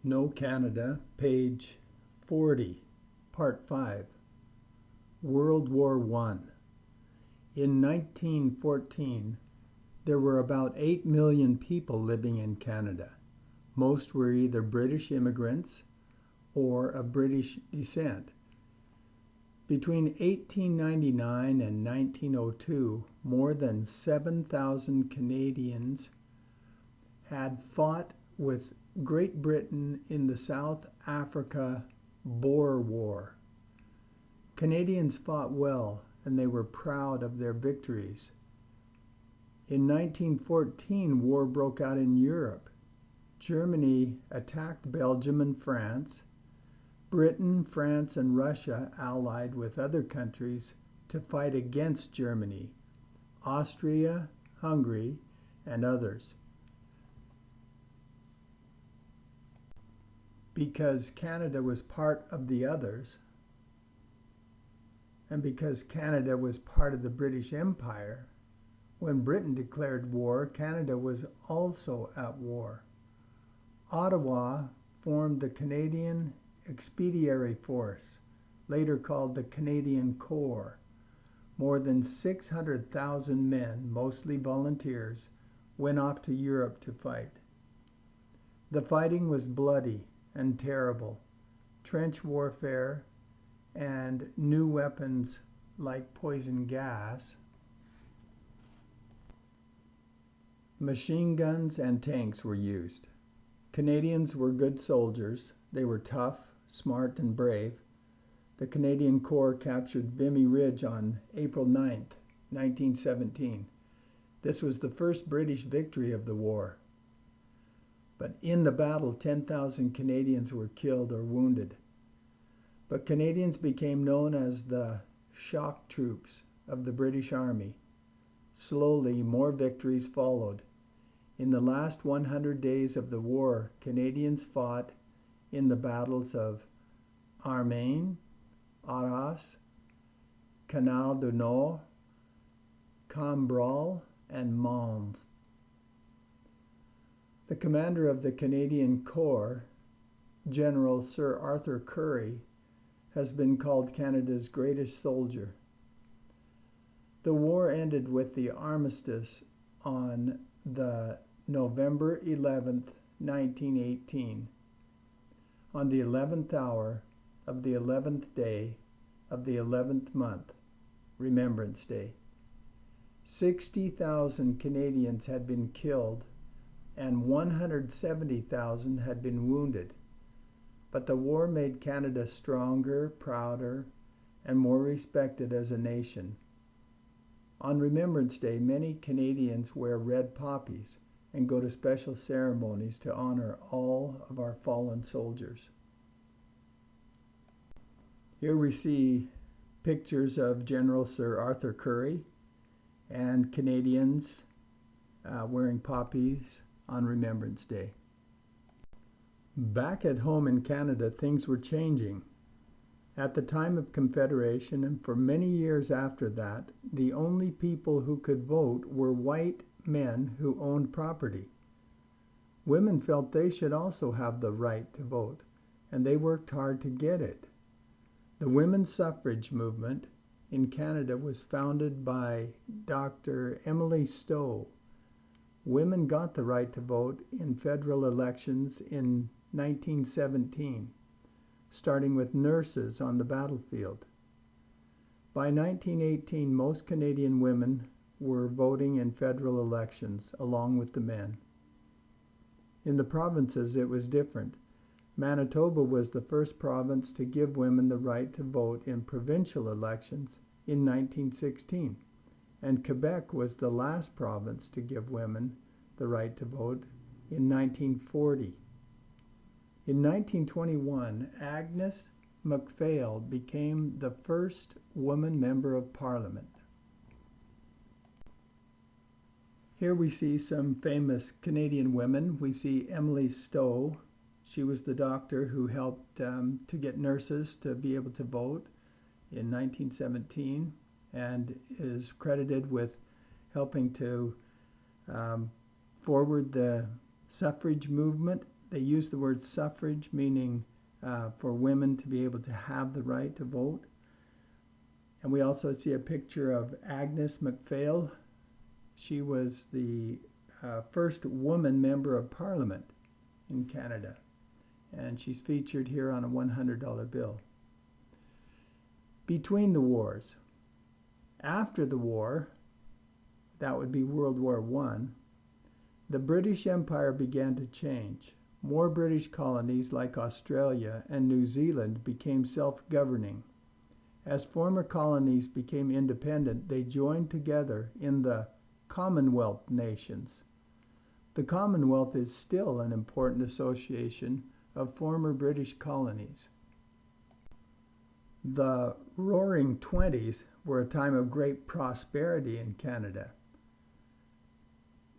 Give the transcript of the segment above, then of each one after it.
No Canada, page 40, part 5, World War I. In 1914, there were about 8 million people living in Canada. Most were either British immigrants or of British descent. Between 1899 and 1902, more than 7,000 Canadians had fought with Great Britain in the South Africa Boer War. Canadians fought well, and they were proud of their victories. In 1914, war broke out in Europe. Germany attacked Belgium and France. Britain, France, and Russia allied with other countries to fight against Germany, Austria, Hungary, and others. Because Canada was part of the others, and because Canada was part of the British Empire, when Britain declared war, Canada was also at war. Ottawa formed the Canadian Expeditionary Force, later called the Canadian Corps. More than 600,000 men, mostly volunteers, went off to Europe to fight. The fighting was bloody and terrible. Trench warfare and new weapons like poison gas, machine guns, and tanks were used. Canadians were good soldiers. They were tough, smart, and brave. The Canadian Corps captured Vimy Ridge on April 9, 1917. This was the first British victory of the war. But in the battle, 10,000 Canadians were killed or wounded. But Canadians became known as the shock troops of the British Army. Slowly, more victories followed. In the last 100 days of the war, Canadians fought in the battles of Amiens, Arras, Canal du Nord, Cambrai, and Mons. The commander of the Canadian Corps, General Sir Arthur Currie, has been called Canada's greatest soldier. The war ended with the armistice on the November 11th, 1918, on the 11th hour of the 11th day of the 11th month, Remembrance Day. 60,000 Canadians had been killed and 170,000 had been wounded. But the war made Canada stronger, prouder, and more respected as a nation. On Remembrance Day, many Canadians wear red poppies and go to special ceremonies to honor all of our fallen soldiers. Here we see pictures of General Sir Arthur Currie and Canadians wearing poppies on Remembrance Day. Back at home in Canada, things were changing. At the time of Confederation, and for many years after that, the only people who could vote were white men who owned property. Women felt they should also have the right to vote, and they worked hard to get it. The women's suffrage movement in Canada was founded by Dr. Emily Stowe. Women got the right to vote in federal elections in 1917, starting with nurses on the battlefield. By 1918, most Canadian women were voting in federal elections along with the men. In the provinces, it was different. Manitoba was the first province to give women the right to vote in provincial elections in 1916, and Quebec was the last province to give women the right to vote in 1940. In 1921, Agnes MacPhail became the first woman member of Parliament. Here we see some famous Canadian women. We see Emily Stowe. She was the doctor who helped to get nurses to be able to vote in 1917 and is credited with helping to forward the suffrage movement They use the word suffrage, meaning for women to be able to have the right to vote. And we also see a picture of Agnes MacPhail. She was the first woman member of Parliament in Canada, and she's featured here on a $100 bill. Between the wars. After the war, that would be World War I, the British Empire began to change. More British colonies like Australia and New Zealand became self-governing. As former colonies became independent, they joined together in the Commonwealth nations. The Commonwealth is still an important association of former British colonies. The Roaring Twenties were a time of great prosperity in Canada.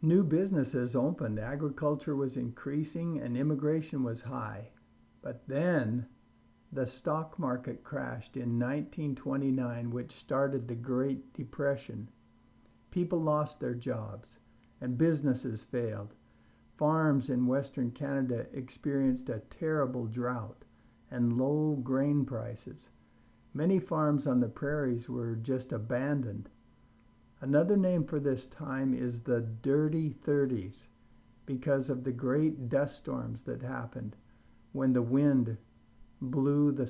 New businesses opened, agriculture was increasing, and immigration was high. But then the stock market crashed in 1929, which started the Great Depression. People lost their jobs, and businesses failed. Farms in Western Canada experienced a terrible drought and low grain prices. Many farms on the prairies were just abandoned. Another name for this time is the Dirty Thirties, because of the great dust storms that happened when the wind blew the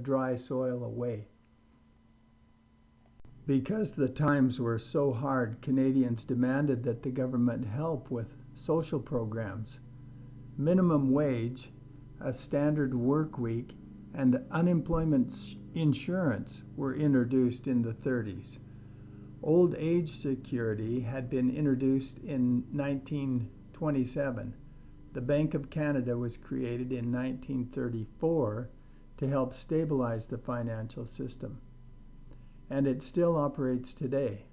dry soil away. Because the times were so hard, Canadians demanded that the government help with social programs. Minimum wage, a standard work week, and unemployment insurance were introduced in the 30s. Old age security had been introduced in 1927. The Bank of Canada was created in 1934 to help stabilize the financial system, and it still operates today.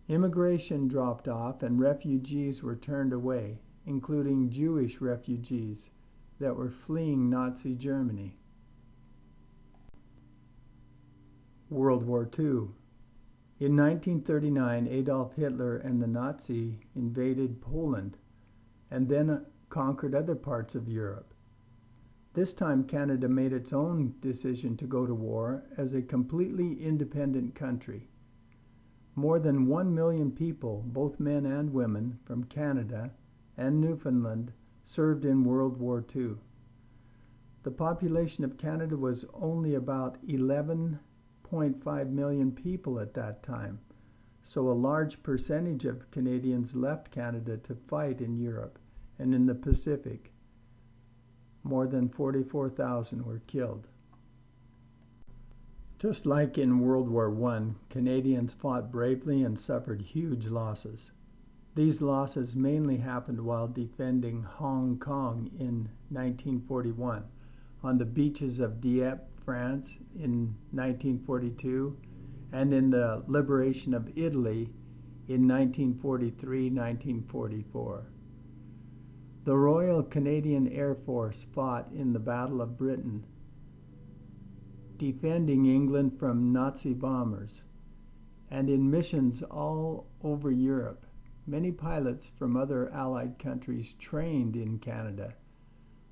Immigration dropped off and refugees were turned away, including Jewish refugees that were fleeing Nazi Germany. World War II. In 1939, Adolf Hitler and the Nazi invaded Poland and then conquered other parts of Europe. This time, Canada made its own decision to go to war as a completely independent country. More than 1 million people, both men and women, from Canada and Newfoundland served in World War II. The population of Canada was only about 11.5 million people at that time, so a large percentage of Canadians left Canada to fight in Europe and in the Pacific. More than 44,000 were killed. Just like in World War I, Canadians fought bravely and suffered huge losses. These losses mainly happened while defending Hong Kong in 1941, on the beaches of Dieppe, France in 1942, and in the liberation of Italy in 1943-1944. The Royal Canadian Air Force fought in the Battle of Britain, defending England from Nazi bombers, and in missions all over Europe. Many pilots from other Allied countries trained in Canada.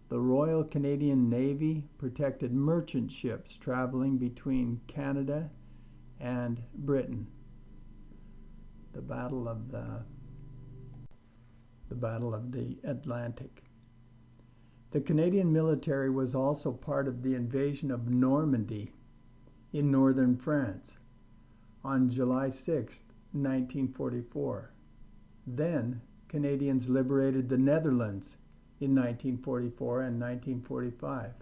The Royal Canadian Navy protected merchant ships traveling between Canada and Britain. The Battle of the Atlantic. The Canadian military was also part of the invasion of Normandy in northern France on July 6, 1944. Then, Canadians liberated the Netherlands in 1944 and 1945.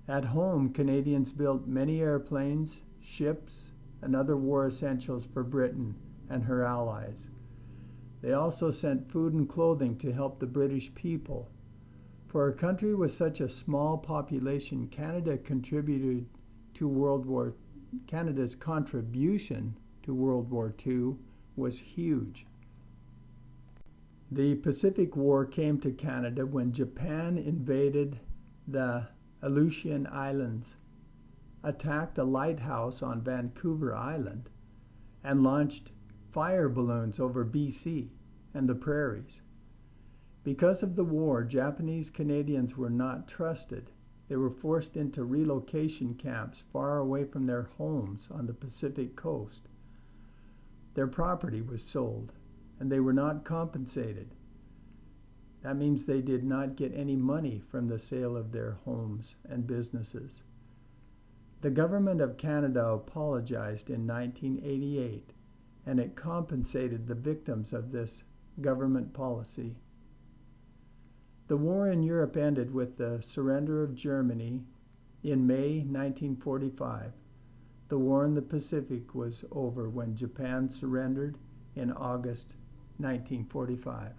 At home, Canadians built many airplanes, ships, and other war essentials for Britain and her allies. They also sent food and clothing to help the British people. For a country with such a small population, Canada's contribution to World War II was huge. The Pacific War came to Canada when Japan invaded the Aleutian Islands, attacked a lighthouse on Vancouver Island, and launched fire balloons over BC and the prairies. Because of the war, Japanese Canadians were not trusted. They were forced into relocation camps far away from their homes on the Pacific coast. Their property was sold, and they were not compensated. That means they did not get any money from the sale of their homes and businesses. The government of Canada apologized in 1988, and it compensated the victims of this government policy. The war in Europe ended with the surrender of Germany in May 1945. The war in the Pacific was over when Japan surrendered in August 1945.